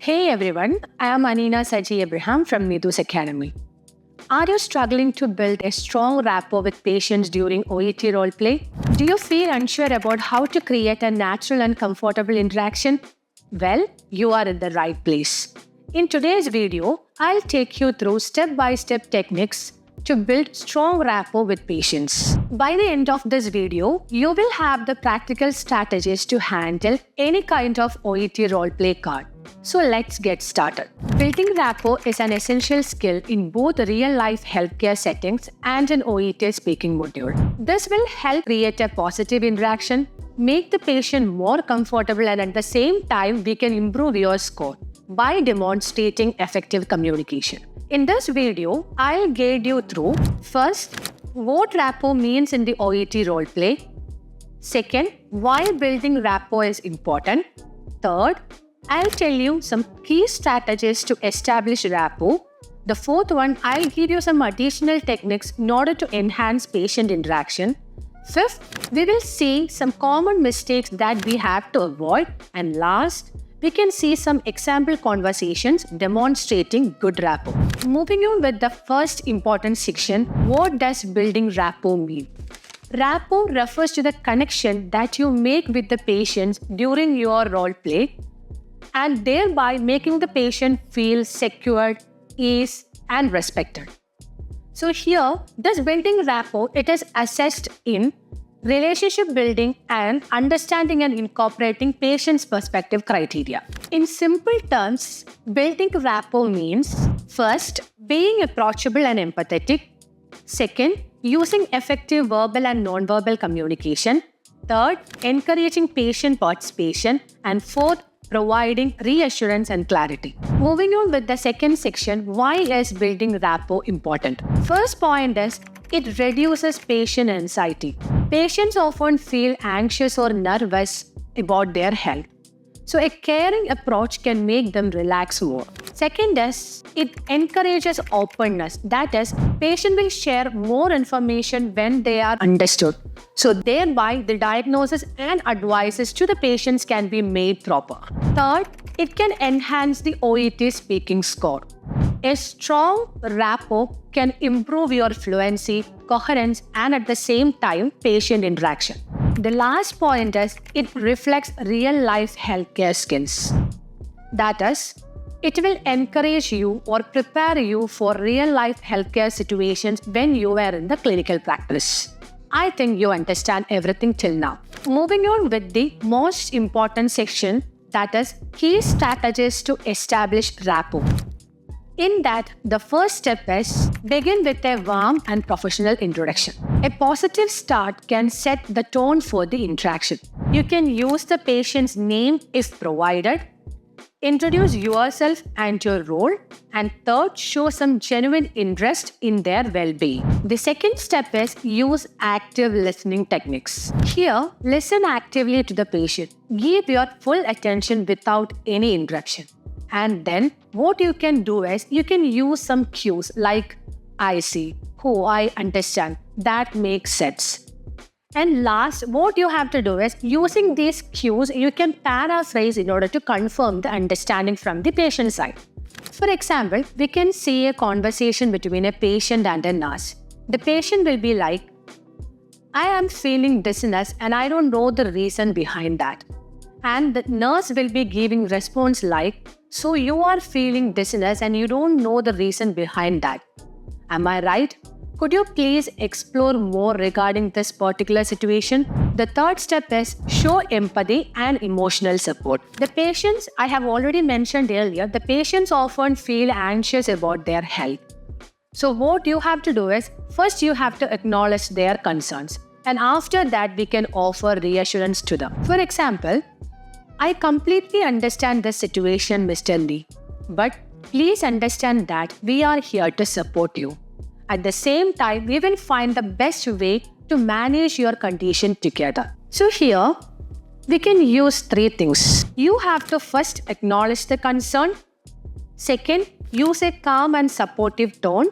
Hey everyone, I am Anina Saji Abraham from Nidus Academy. Are you struggling to build a strong rapport with patients during OET roleplay? Do you feel unsure about how to create a natural and comfortable interaction? Well, you are in the right place. In today's video, I'll take you through step-by-step techniques to build strong rapport with patients. By the end of this video, you will have the practical strategies to handle any kind of OET roleplay card. So let's get started. Building rapport is an essential skill in both real-life healthcare settings and an OET speaking module. This will help create a positive interaction, make the patient more comfortable, and at the same time, we can improve your score by demonstrating effective communication. In this video, I'll guide you through first, what rapport means in the OET roleplay. Second, why building rapport is important. Third, I'll tell you some key strategies to establish rapport. The fourth one, I'll give you some additional techniques in order to enhance patient interaction. Fifth, we will see some common mistakes that we have to avoid. And last, we can see some example conversations demonstrating good rapport. Moving on with the first important section, what does building rapport mean? Rapport refers to the connection that you make with the patients during your role play, and thereby making the patient feel secured, ease, and respected. So here, this building rapport, it is assessed in relationship building and understanding and incorporating patient's perspective criteria. In simple terms, building rapport means first, being approachable and empathetic. Second, using effective verbal and non-verbal communication. Third, encouraging patient participation. And fourth, providing reassurance and clarity. Moving on with the second section, why is building rapport important? First point is, it reduces patient anxiety. Patients often feel anxious or nervous about their health. So a caring approach can make them relax more. Second is, it encourages openness. That is, patient will share more information when they are understood. So thereby, the diagnosis and advices to the patients can be made proper. Third, it can enhance the OET speaking score. A strong rapport can improve your fluency, coherence, and at the same time, patient interaction. The last point is, it reflects real-life healthcare skills. That is, it will encourage you or prepare you for real-life healthcare situations when you are in the clinical practice. I think you understand everything till now. Moving on with the most important section, that is, key strategies to establish rapport. In that, the first step is begin with a warm and professional introduction. A positive start can set the tone for the interaction. You can use the patient's name if provided, introduce yourself and your role, and third, show some genuine interest in their well-being. The second step is use active listening techniques. Here, listen actively to the patient. Give your full attention without any interruption. And then what you can do is you can use some cues like I see, I understand, that makes sense. And last, what you have to do is using these cues, you can paraphrase in order to confirm the understanding from the patient side. For example, we can see a conversation between a patient and a nurse. The patient will be like, I am feeling dizziness and I don't know the reason behind that. And the nurse will be giving response like, so you are feeling dizziness and you don't know the reason behind that. Am I right? Could you please explore more regarding this particular situation? The third step is show empathy and emotional support. The patients, I have already mentioned earlier, the patients often feel anxious about their health. So what you have to do is, first you have to acknowledge their concerns. And after that, we can offer reassurance to them. For example, I completely understand the situation, Mr. Lee. But please understand that we are here to support you. At the same time, we will find the best way to manage your condition together. So here, we can use three things. You have to first acknowledge the concern. Second, use a calm and supportive tone.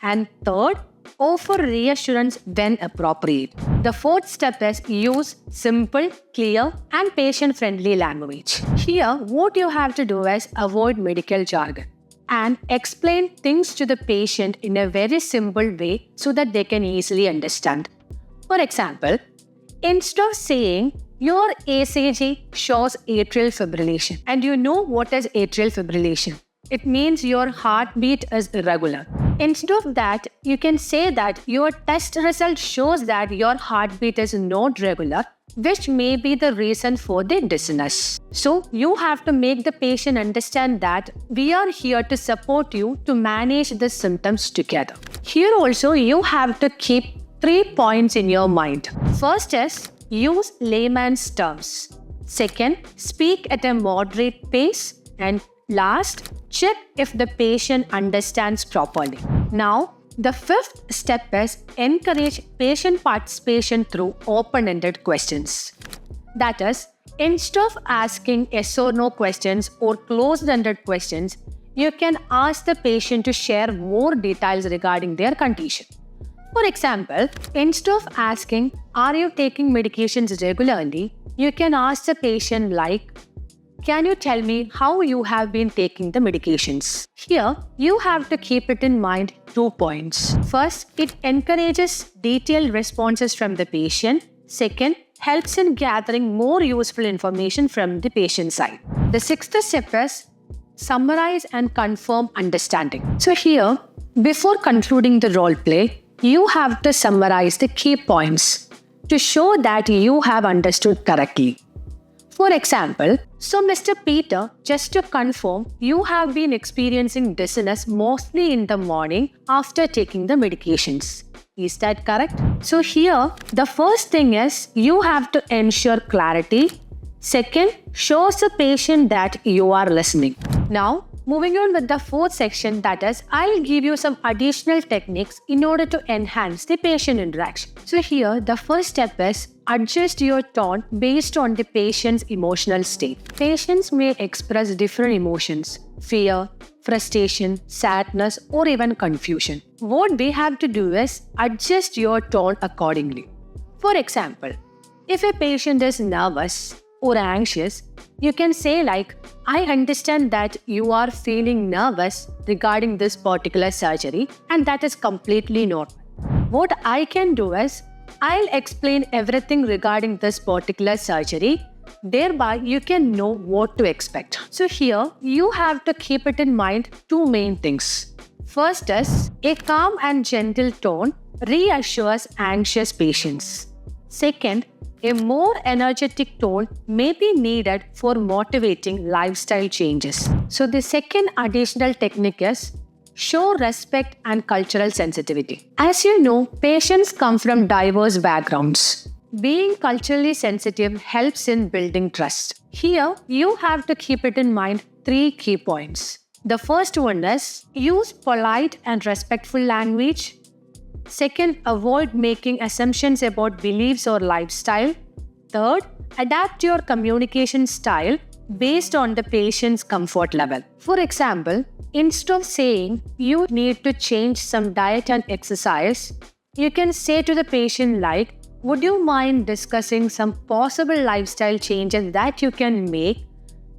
And third, offer reassurance when appropriate. The fourth step is use simple, clear, and patient-friendly language. Here, what you have to do is avoid medical jargon and explain things to the patient in a very simple way so that they can easily understand. For example, instead of saying your ECG shows atrial fibrillation, and you know what is atrial fibrillation, it means your heartbeat is irregular. Instead of that, you can say that your test result shows that your heartbeat is not regular, which may be the reason for the dizziness. So, you have to make the patient understand that we are here to support you to manage the symptoms together. Here also, you have to keep 3 points in your mind. First is use layman's terms. Second, speak at a moderate pace. And last, check if the patient understands properly. Now, the fifth step is encourage patient participation through open-ended questions. That is, instead of asking yes or no questions or closed-ended questions, you can ask the patient to share more details regarding their condition. For example, instead of asking, "Are you taking medications regularly?" you can ask the patient like, "Can you tell me how you have been taking the medications?" Here, you have to keep it in mind 2 points. First, it encourages detailed responses from the patient. Second, helps in gathering more useful information from the patient side. The sixth step is summarize and confirm understanding. So here, before concluding the role play, you have to summarize the key points to show that you have understood correctly. For example, so Mr. Peter, just to confirm, you have been experiencing dizziness mostly in the morning after taking the medications. Is that correct? So here, the first thing is you have to ensure clarity. Second, shows the patient that you are listening. Now, moving on with the fourth section, that is, I'll give you some additional techniques in order to enhance the patient interaction. So here, the first step is adjust your tone based on the patient's emotional state. Patients may express different emotions: fear, frustration, sadness, or even confusion. What we have to do is adjust your tone accordingly. For example, if a patient is nervous or anxious, you can say like, "I understand that you are feeling nervous regarding this particular surgery, and that is completely normal. What I can do is, I'll explain everything regarding this particular surgery. Thereby, you can know what to expect." So here, you have to keep it in mind 2 main things. First is, a calm and gentle tone reassures anxious patients. Second, a more energetic tone may be needed for motivating lifestyle changes. So the second additional technique is show respect and cultural sensitivity. As you know, patients come from diverse backgrounds. Being culturally sensitive helps in building trust. Here, you have to keep it in mind 3 key points. The first one is use polite and respectful language. Second, avoid making assumptions about beliefs or lifestyle. Third, adapt your communication style based on the patient's comfort level. For example, instead of saying you need to change some diet and exercise, you can say to the patient like, "Would you mind discussing some possible lifestyle changes that you can make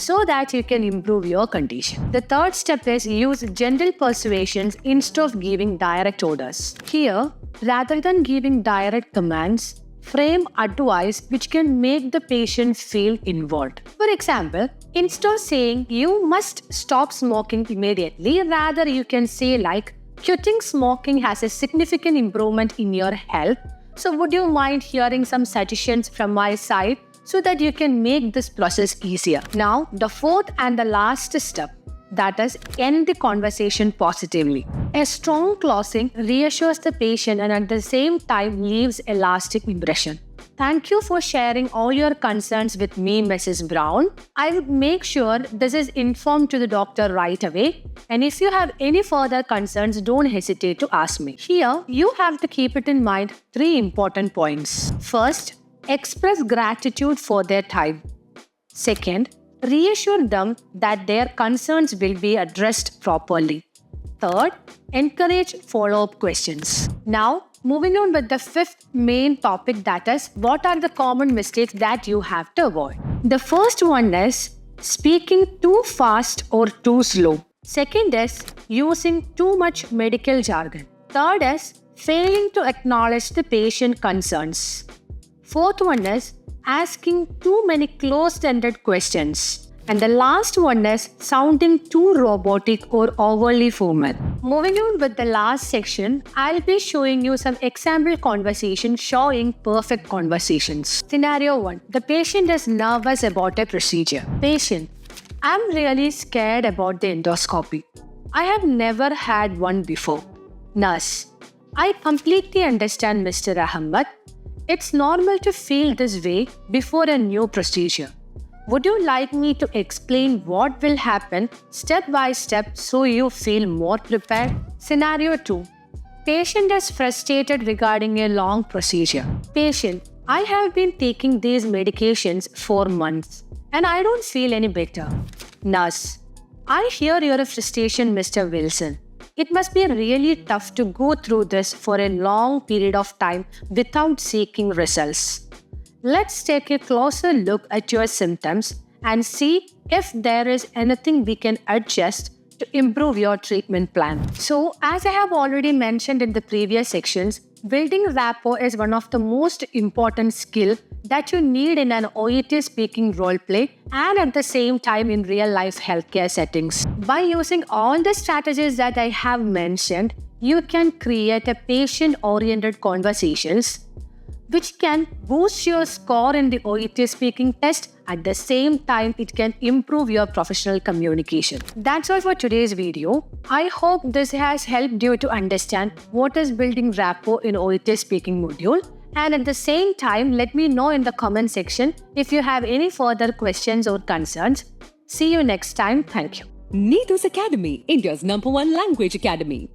so that you can improve your condition?" The third step is use gentle persuasions instead of giving direct orders. Here, rather than giving direct commands, frame advice which can make the patient feel involved. For example, instead of saying you must stop smoking immediately, rather you can say like, "Quitting smoking has a significant improvement in your health. So would you mind hearing some suggestions from my side so that you can make this process easier?" Now, the fourth and the last step, that is, end the conversation positively. A strong closing reassures the patient and at the same time leaves a lasting impression. Thank you for sharing all your concerns with me, Mrs. Brown. I would make sure this is informed to the doctor right away. And if you have any further concerns, don't hesitate to ask me. Here, you have to keep it in mind 3 important points. First, express gratitude for their time. Second, reassure them that their concerns will be addressed properly. Third, encourage follow-up questions. Now, moving on with the fifth main topic, that is, what are the common mistakes that you have to avoid? The first one is speaking too fast or too slow. Second is using too much medical jargon. Third is failing to acknowledge the patient concerns. Fourth one is asking too many closed-ended questions. And the last one is sounding too robotic or overly formal. Moving on with the last section, I'll be showing you some example conversations showing perfect conversations. Scenario 1. The patient is nervous about a procedure. Patient: I'm really scared about the endoscopy. I have never had one before. Nurse: I completely understand, Mr. Ahmed. It's normal to feel this way before a new procedure. Would you like me to explain what will happen step by step so you feel more prepared? Scenario 2. Patient is frustrated regarding a long procedure. Patient: I have been taking these medications for months and I don't feel any better. Nurse: I hear your frustration, Mr. Wilson. It must be really tough to go through this for a long period of time without seeking results. Let's take a closer look at your symptoms and see if there is anything we can adjust to improve your treatment plan. So, as I have already mentioned in the previous sections, building rapport is one of the most important skills that you need in an OET speaking role play and at the same time in real life healthcare settings. By using all the strategies that I have mentioned, you can create a patient-oriented conversations which can boost your score in the OET speaking test. At the same time, it can improve your professional communication. That's all for today's video. I hope this has helped you to understand what is building rapport in OET speaking module. And at the same time, let me know in the comment section if you have any further questions or concerns. See you next time. Thank you. Needus Academy, India's #1 language academy.